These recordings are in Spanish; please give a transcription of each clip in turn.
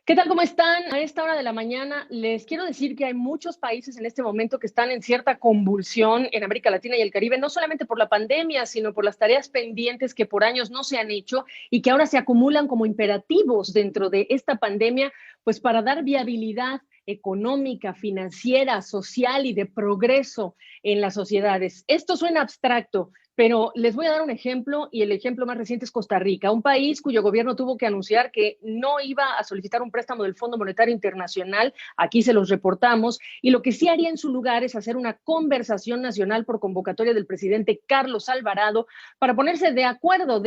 ¿Qué tal? ¿Cómo están? A esta hora de la mañana les quiero decir que hay muchos países en este momento que están en cierta convulsión en América Latina y el Caribe, no solamente por la pandemia, sino por las tareas pendientes que por años no se han hecho y que ahora se acumulan como imperativos dentro de esta pandemia, pues para dar viabilidad económica, financiera, social y de progreso en las sociedades. Esto suena abstracto, pero les voy a dar un ejemplo y el ejemplo más reciente es Costa Rica, un país cuyo gobierno tuvo que anunciar que no iba a solicitar un préstamo del Fondo Monetario Internacional. Aquí se los reportamos. Y lo que sí haría en su lugar es hacer una conversación nacional por convocatoria del presidente Carlos Alvarado para ponerse de acuerdo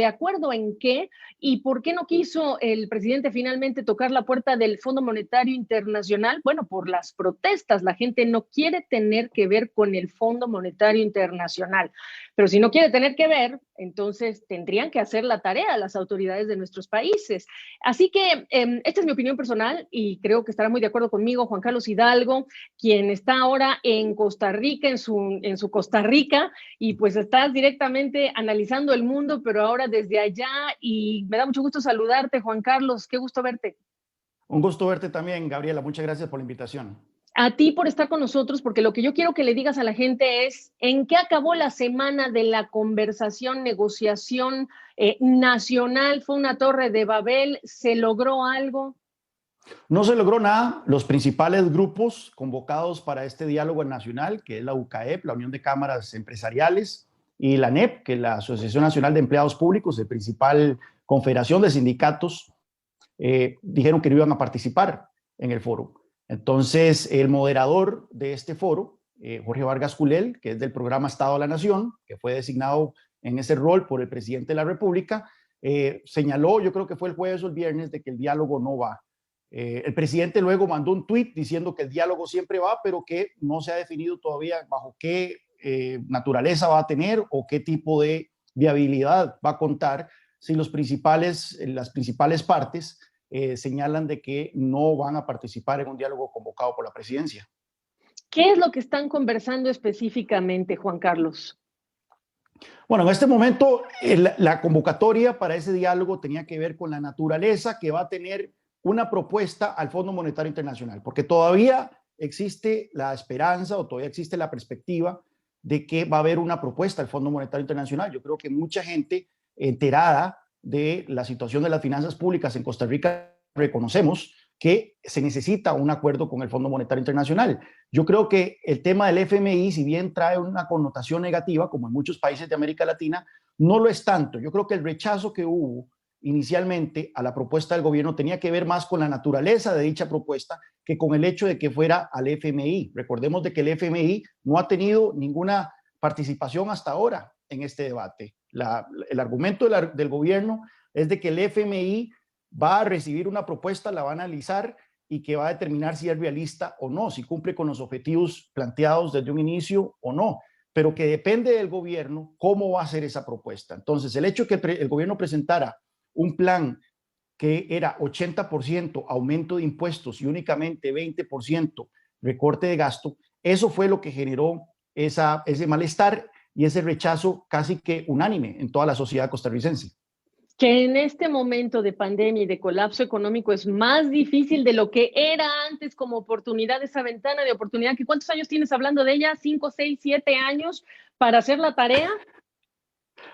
en qué y por qué no quiso el presidente finalmente tocar la puerta del Fondo Monetario Internacional. Bueno, por las protestas. La gente no quiere tener que ver con el Fondo Monetario Internacional. Pero si no quiere tener que ver, entonces tendrían que hacer la tarea las autoridades de nuestros países. Así que esta es mi opinión personal y creo que estará muy de acuerdo conmigo Juan Carlos Hidalgo, quien está ahora en Costa Rica, en su Costa Rica, y pues estás directamente analizando el mundo, pero ahora desde allá, y me da mucho gusto saludarte, Juan Carlos, qué gusto verte. Un gusto verte también, Gabriela. Muchas gracias por la invitación. A ti por estar con nosotros, porque lo que yo quiero que le digas a la gente es en qué acabó la semana de la conversación, negociación nacional. ¿Fue una torre de Babel? ¿Se logró algo? No se logró nada. Los principales grupos convocados para este diálogo nacional, que es la UCAEP, la Unión de Cámaras Empresariales, y la ANEP, que es la Asociación Nacional de Empleados Públicos, la principal confederación de sindicatos, dijeron que no iban a participar en el foro. Entonces, el moderador de este foro, Jorge Vargas Culel, que es del programa Estado de la Nación, que fue designado en ese rol por el presidente de la República, señaló, yo creo que fue el jueves o el viernes, de que el diálogo no va. El presidente luego mandó un tuit diciendo que el diálogo siempre va, pero que no se ha definido todavía bajo qué naturaleza va a tener o qué tipo de viabilidad va a contar si las principales partes señalan de que no van a participar en un diálogo convocado por la presidencia. ¿Qué es lo que están conversando específicamente, Juan Carlos? Bueno, en este momento la convocatoria para ese diálogo tenía que ver con la naturaleza que va a tener una propuesta al Fondo Monetario Internacional, porque todavía existe la esperanza o todavía existe la perspectiva de que va a haber una propuesta al Fondo Monetario Internacional. Yo creo que mucha gente enterada de la situación de las finanzas públicas en Costa Rica reconocemos que se necesita un acuerdo con el Fondo Monetario Internacional. Yo creo que el tema del FMI, si bien trae una connotación negativa, como en muchos países de América Latina, no lo es tanto. Yo creo que el rechazo que hubo inicialmente a la propuesta del gobierno tenía que ver más con la naturaleza de dicha propuesta que con el hecho de que fuera al FMI. Recordemos de que el FMI no ha tenido ninguna participación hasta ahora en este debate. El argumento del gobierno es de que el FMI va a recibir una propuesta, la va a analizar y que va a determinar si es realista o no, si cumple con los objetivos planteados desde un inicio o no, pero que depende del gobierno cómo va a ser esa propuesta. Entonces, el hecho de que el gobierno presentara un plan que era 80% aumento de impuestos y únicamente 20% recorte de gasto, eso fue lo que generó ese malestar y ese rechazo casi que unánime en toda la sociedad costarricense. Que en este momento de pandemia y de colapso económico es más difícil de lo que era antes como oportunidad, esa ventana de oportunidad. ¿Que ¿Cuántos años tienes hablando de ella? ¿5, 6, 7 años para hacer la tarea?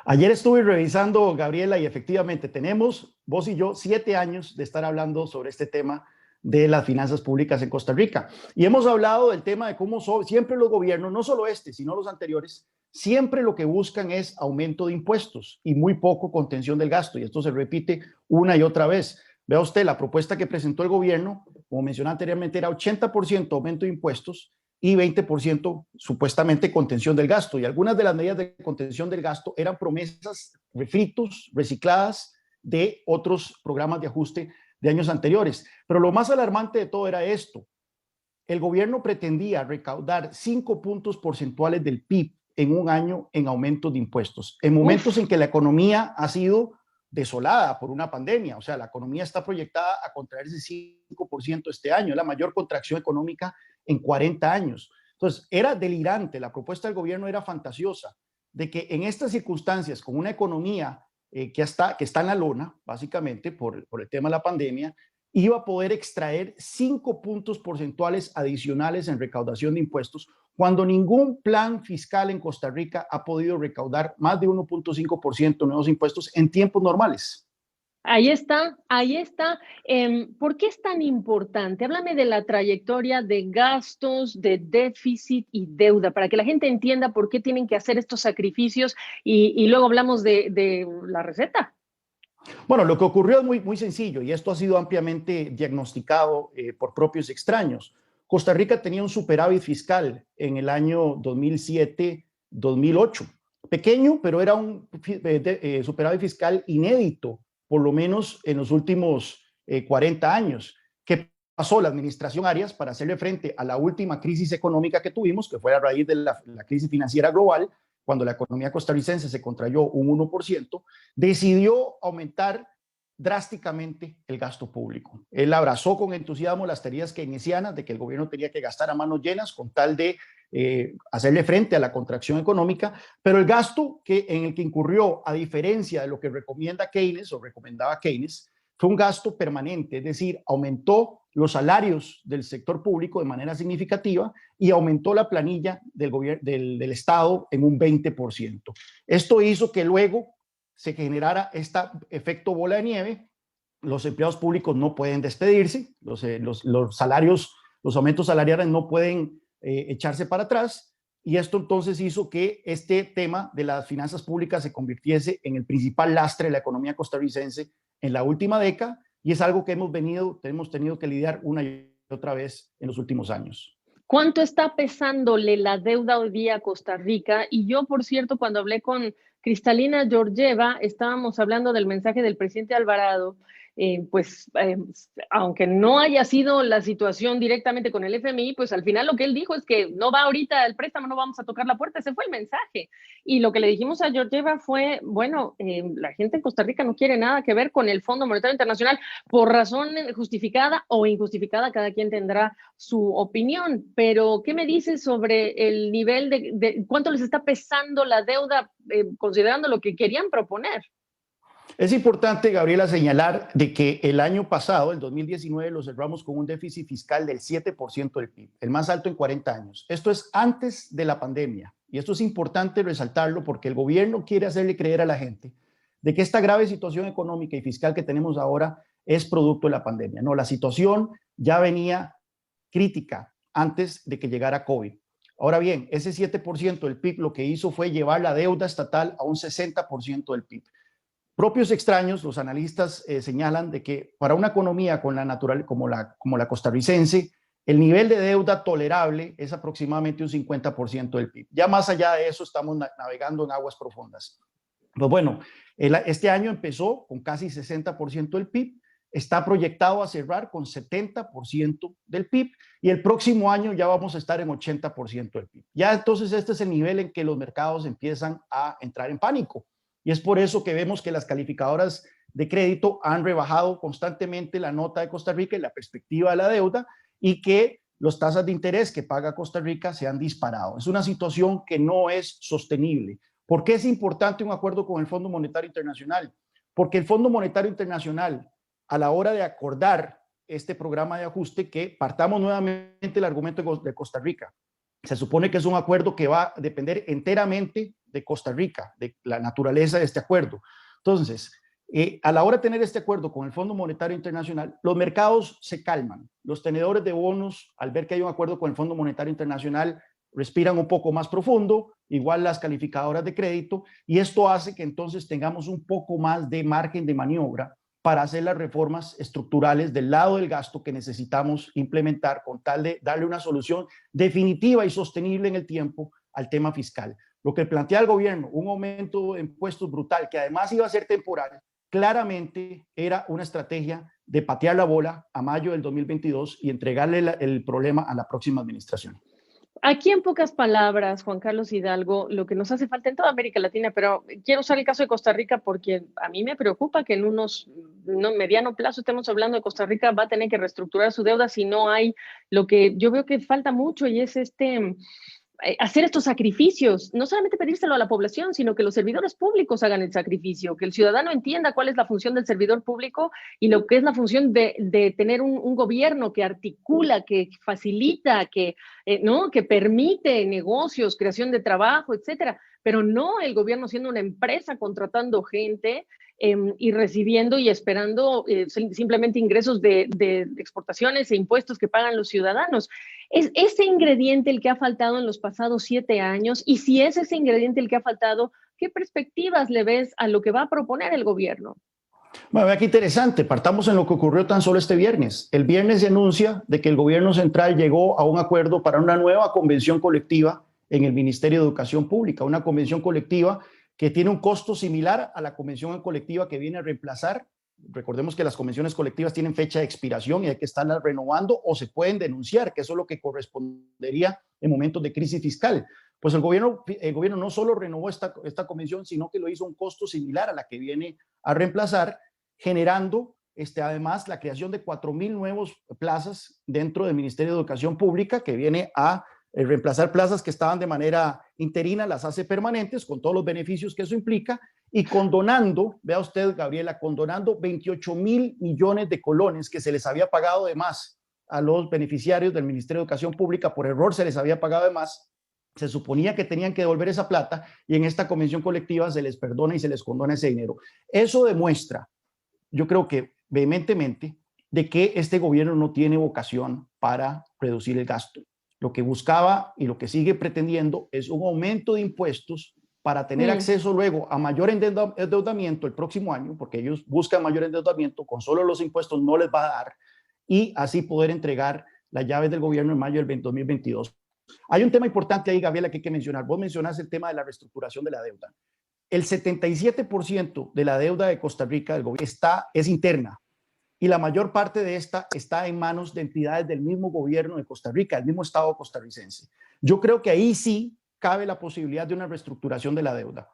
Ayer estuve revisando, Gabriela, y efectivamente tenemos, vos y yo, 7 años de estar hablando sobre este tema de las finanzas públicas en Costa Rica. Y hemos hablado del tema de cómo siempre los gobiernos, no solo este, sino los anteriores, siempre lo que buscan es aumento de impuestos y muy poco contención del gasto. Y esto se repite una y otra vez. Vea usted, la propuesta que presentó el gobierno, como mencioné anteriormente, era 80% aumento de impuestos y 20% supuestamente contención del gasto. Y algunas de las medidas de contención del gasto eran promesas, refritos, recicladas de otros programas de ajuste de años anteriores. Pero lo más alarmante de todo era esto. El gobierno pretendía recaudar 5 puntos porcentuales del PIB en un año en aumentos de impuestos, en momentos en que la economía ha sido desolada por una pandemia. O sea, la economía está proyectada a contraerse 5% este año, es la mayor contracción económica en 40 años. Entonces, era delirante, la propuesta del gobierno era fantasiosa, de que en estas circunstancias, con una economía que está en la lona, básicamente, por el tema de la pandemia, iba a poder extraer 5 puntos porcentuales adicionales en recaudación de impuestos, cuando ningún plan fiscal en Costa Rica ha podido recaudar más de 1.5% de nuevos impuestos en tiempos normales. Ahí está, ahí está. ¿Por qué es tan importante? Háblame de la trayectoria de gastos, de déficit y deuda, para que la gente entienda por qué tienen que hacer estos sacrificios y luego hablamos de la receta. Bueno, lo que ocurrió es muy sencillo y esto ha sido ampliamente diagnosticado por propios extraños. Costa Rica tenía un superávit fiscal en el año 2007-2008. Pequeño, pero era un superávit fiscal inédito, por lo menos en los últimos 40 años. ¿Qué pasó la administración Arias para hacerle frente a la última crisis económica que tuvimos, que fue a raíz de la crisis financiera global, cuando la economía costarricense se contrayó un 1%, decidió aumentar drásticamente el gasto público. Él abrazó con entusiasmo las teorías keynesianas de que el gobierno tenía que gastar a manos llenas con tal de hacerle frente a la contracción económica, pero el gasto en el que incurrió, a diferencia de lo que recomienda Keynes o recomendaba Keynes, fue un gasto permanente, es decir, aumentó los salarios del sector público de manera significativa y aumentó la planilla del Estado en un 20%. Esto hizo que luego se generara este efecto bola de nieve. Los empleados públicos no pueden despedirse, los salarios, los aumentos salariales no pueden echarse para atrás, y esto entonces hizo que este tema de las finanzas públicas se convirtiese en el principal lastre de la economía costarricense en la última década, y es algo que hemos tenido que lidiar una y otra vez en los últimos años. ¿Cuánto está pesándole la deuda hoy día a Costa Rica? Y yo, por cierto, cuando hablé con Cristalina Georgieva, estábamos hablando del mensaje del presidente Alvarado, aunque no haya sido la situación directamente con el FMI, pues al final lo que él dijo es que no va ahorita el préstamo, no vamos a tocar la puerta, ese fue el mensaje. Y lo que le dijimos a Georgieva fue, bueno, la gente en Costa Rica no quiere nada que ver con el Fondo Monetario Internacional, por razón justificada o injustificada, cada quien tendrá su opinión, pero ¿qué me dices sobre el nivel de cuánto les está pesando la deuda, considerando lo que querían proponer? Es importante, Gabriela, señalar de que el año pasado, el 2019, lo cerramos con un déficit fiscal del 7% del PIB, el más alto en 40 años. Esto es antes de la pandemia, y esto es importante resaltarlo porque el gobierno quiere hacerle creer a la gente de que esta grave situación económica y fiscal que tenemos ahora es producto de la pandemia. No, la situación ya venía crítica antes de que llegara COVID. Ahora bien, ese 7% del PIB lo que hizo fue llevar la deuda estatal a un 60% del PIB. Propios extraños, los analistas señalan de que para una economía con la natural, como la costarricense, el nivel de deuda tolerable es aproximadamente un 50% del PIB. Ya más allá de eso estamos navegando en aguas profundas. Pues bueno, este año empezó con casi 60% del PIB, está proyectado a cerrar con 70% del PIB y el próximo año ya vamos a estar en 80% del PIB. Ya entonces este es el nivel en que los mercados empiezan a entrar en pánico. Y es por eso que vemos que las calificadoras de crédito han rebajado constantemente la nota de Costa Rica y la perspectiva de la deuda, y que las tasas de interés que paga Costa Rica se han disparado. Es una situación que no es sostenible. ¿Por qué es importante un acuerdo con el Fondo Monetario Internacional? Porque el Fondo Monetario Internacional, a la hora de acordar este programa de ajuste, que partamos nuevamente el argumento de Costa Rica, se supone que es un acuerdo que va a depender enteramente de Costa Rica, de la naturaleza de este acuerdo. Entonces, a la hora de tener este acuerdo con el Fondo Monetario Internacional, los mercados se calman. Los tenedores de bonos, al ver que hay un acuerdo con el Fondo Monetario Internacional, respiran un poco más profundo, igual las calificadoras de crédito, y esto hace que entonces tengamos un poco más de margen de maniobra para hacer las reformas estructurales del lado del gasto que necesitamos implementar con tal de darle una solución definitiva y sostenible en el tiempo al tema fiscal. Lo que plantea el gobierno, un aumento de impuestos brutal, que además iba a ser temporal, claramente era una estrategia de patear la bola a mayo del 2022 y entregarle el problema a la próxima administración. Aquí en pocas palabras, Juan Carlos Hidalgo, lo que nos hace falta en toda América Latina, pero quiero usar el caso de Costa Rica porque a mí me preocupa que en mediano plazo estemos hablando de Costa Rica va a tener que reestructurar su deuda si no hay lo que yo veo que falta mucho, y es hacer estos sacrificios, no solamente pedírselo a la población, sino que los servidores públicos hagan el sacrificio, que el ciudadano entienda cuál es la función del servidor público y lo que es la función de tener un gobierno que articula, que facilita, ¿no? Que permite negocios, creación de trabajo, etcétera, pero no el gobierno siendo una empresa contratando gente y recibiendo y esperando simplemente ingresos de exportaciones e impuestos que pagan los ciudadanos. ¿Es ese ingrediente el que ha faltado en los pasados 7 años? Y si es ese ingrediente el que ha faltado, ¿qué perspectivas le ves a lo que va a proponer el gobierno? Bueno, vea qué interesante, partamos en lo que ocurrió tan solo este viernes. El viernes se anuncia de que el gobierno central llegó a un acuerdo para una nueva convención colectiva en el Ministerio de Educación Pública, una convención colectiva que tiene un costo similar a la convención colectiva que viene a reemplazar. Recordemos que las convenciones colectivas tienen fecha de expiración y hay que estarlas renovando o se pueden denunciar, que eso es lo que correspondería en momentos de crisis fiscal. Pues el gobierno no solo renovó esta convención, sino que lo hizo a un costo similar a la que viene a reemplazar, generando además la creación de 4,000 nuevas plazas dentro del Ministerio de Educación Pública, que viene a reemplazar plazas que estaban de manera interina, las hace permanentes con todos los beneficios que eso implica y condonando, vea usted, Gabriela, condonando 28,000 millones de colones que se les había pagado de más a los beneficiarios del Ministerio de Educación Pública, por error se les había pagado de más, se suponía que tenían que devolver esa plata y en esta convención colectiva se les perdona y se les condona ese dinero. Eso demuestra, yo creo que vehementemente, de que este gobierno no tiene vocación para reducir el gasto. Lo que buscaba y lo que sigue pretendiendo es un aumento de impuestos para tener acceso luego a mayor endeudamiento el próximo año, porque ellos buscan mayor endeudamiento, con solo los impuestos no les va a dar, y así poder entregar las llaves del gobierno en mayo del 2022. Hay un tema importante ahí, Gabriela, que hay que mencionar. Vos mencionaste el tema de la reestructuración de la deuda. El 77% de la deuda de Costa Rica del gobierno es interna, y la mayor parte de esta está en manos de entidades del mismo gobierno de Costa Rica, del mismo Estado costarricense. Yo creo que ahí sí cabe la posibilidad de una reestructuración de la deuda.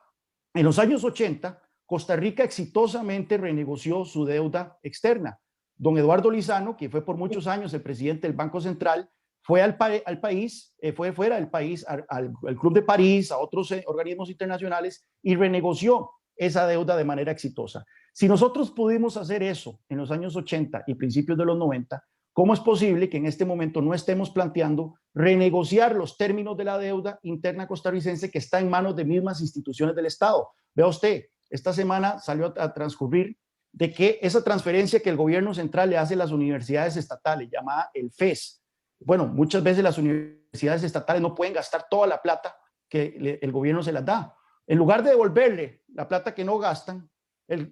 En los años 80, Costa Rica exitosamente renegoció su deuda externa. Don Eduardo Lizano, que fue por muchos años el presidente del Banco Central, fue al país, fue fuera del país, al Club de París, a otros organismos internacionales y renegoció esa deuda de manera exitosa. Si nosotros pudimos hacer eso en los años 80 y principios de los 90, ¿cómo es posible que en este momento no estemos planteando renegociar los términos de la deuda interna costarricense que está en manos de mismas instituciones del Estado? Vea usted, esta semana salió a transcurrir de que esa transferencia que el gobierno central le hace a las universidades estatales, llamada el FES, bueno, muchas veces las universidades estatales no pueden gastar toda la plata que el gobierno se las da. En lugar de devolverle la plata que no gastan,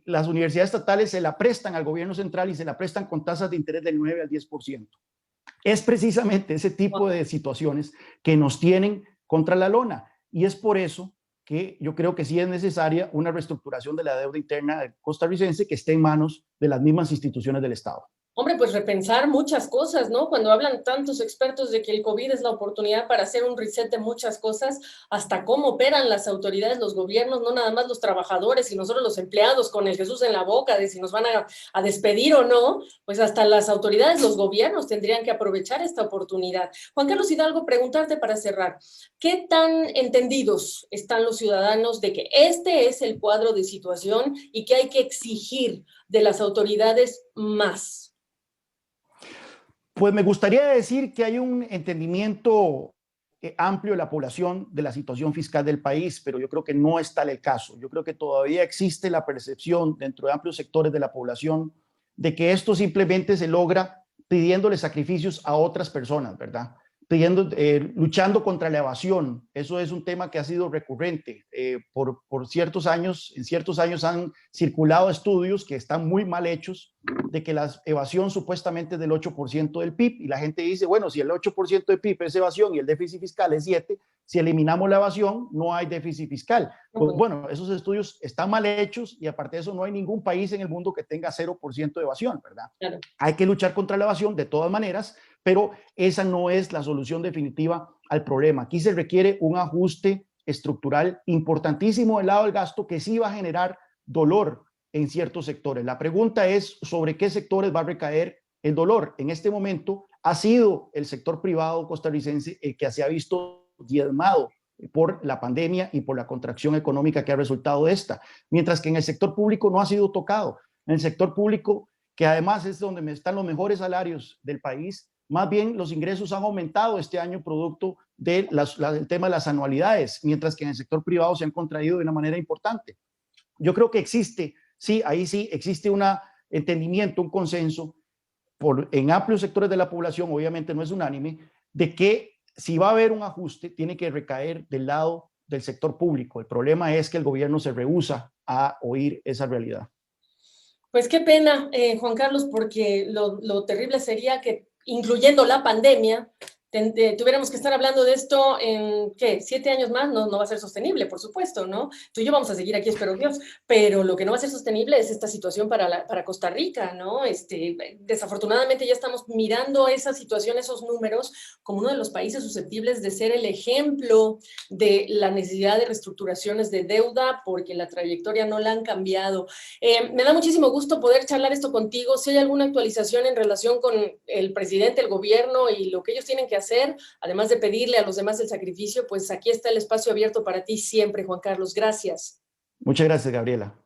las universidades estatales se la prestan al gobierno central y se la prestan con tasas de interés del 9 al 10%. Es precisamente ese tipo de situaciones que nos tienen contra la lona y es por eso que yo creo que sí es necesaria una reestructuración de la deuda interna costarricense que esté en manos de las mismas instituciones del Estado. Hombre, pues repensar muchas cosas, ¿no? Cuando hablan tantos expertos de que el COVID es la oportunidad para hacer un reset de muchas cosas, hasta cómo operan las autoridades, los gobiernos, no nada más los trabajadores y nosotros los empleados con el Jesús en la boca de si nos van a despedir o no, pues hasta las autoridades, los gobiernos tendrían que aprovechar esta oportunidad. Juan Carlos Hidalgo, preguntarte para cerrar, ¿qué tan entendidos están los ciudadanos de que este es el cuadro de situación y que hay que exigir de las autoridades más? Pues me gustaría decir que hay un entendimiento amplio de la población de la situación fiscal del país, pero yo creo que no es tal el caso. Yo creo que todavía existe la percepción dentro de amplios sectores de la población de que esto simplemente se logra pidiéndole sacrificios a otras personas, ¿verdad? Luchando contra la evasión. Eso es un tema que ha sido recurrente. Por ciertos años, en ciertos años han circulado estudios que están muy mal hechos de que la evasión supuestamente es del 8% del PIB y la gente dice, bueno, si el 8% del PIB es evasión y el déficit fiscal es 7, si eliminamos la evasión no hay déficit fiscal. Pues bueno, esos estudios están mal hechos y aparte de eso no hay ningún país en el mundo que tenga 0% de evasión, ¿verdad? Claro. Hay que luchar contra la evasión de todas maneras, pero esa no es la solución definitiva al problema. Aquí se requiere un ajuste estructural importantísimo del lado del gasto que sí va a generar dolor en ciertos sectores. La pregunta es sobre qué sectores va a recaer el dolor. En este momento ha sido el sector privado costarricense el que se ha visto diezmado por la pandemia y por la contracción económica que ha resultado de esta, mientras que en el sector público no ha sido tocado. En el sector público, que además es donde están los mejores salarios del país, más bien los ingresos han aumentado este año producto del tema de las anualidades, mientras que en el sector privado se han contraído de una manera importante. Yo creo que existe, sí, ahí sí existe un entendimiento, un consenso en amplios sectores de la población, obviamente no es unánime, de que si va a haber un ajuste, tiene que recaer del lado del sector público. El problema es que el gobierno se rehúsa a oír esa realidad. Pues qué pena, Juan Carlos, porque lo terrible sería que, incluyendo la pandemia, tuviéramos que estar hablando de esto en, ¿qué? 7 años más. No va a ser sostenible, por supuesto, ¿no? Tú y yo vamos a seguir aquí, espero Dios, pero lo que no va a ser sostenible es esta situación para Costa Rica, ¿no? Desafortunadamente ya estamos mirando esa situación, esos números, como uno de los países susceptibles de ser el ejemplo de la necesidad de reestructuraciones de deuda, porque la trayectoria no la han cambiado. Me da muchísimo gusto poder charlar esto contigo. Si hay alguna actualización en relación con el presidente, el gobierno y lo que ellos tienen que hacer, además de pedirle a los demás el sacrificio, pues aquí está el espacio abierto para ti siempre, Juan Carlos. Gracias. Muchas gracias, Gabriela.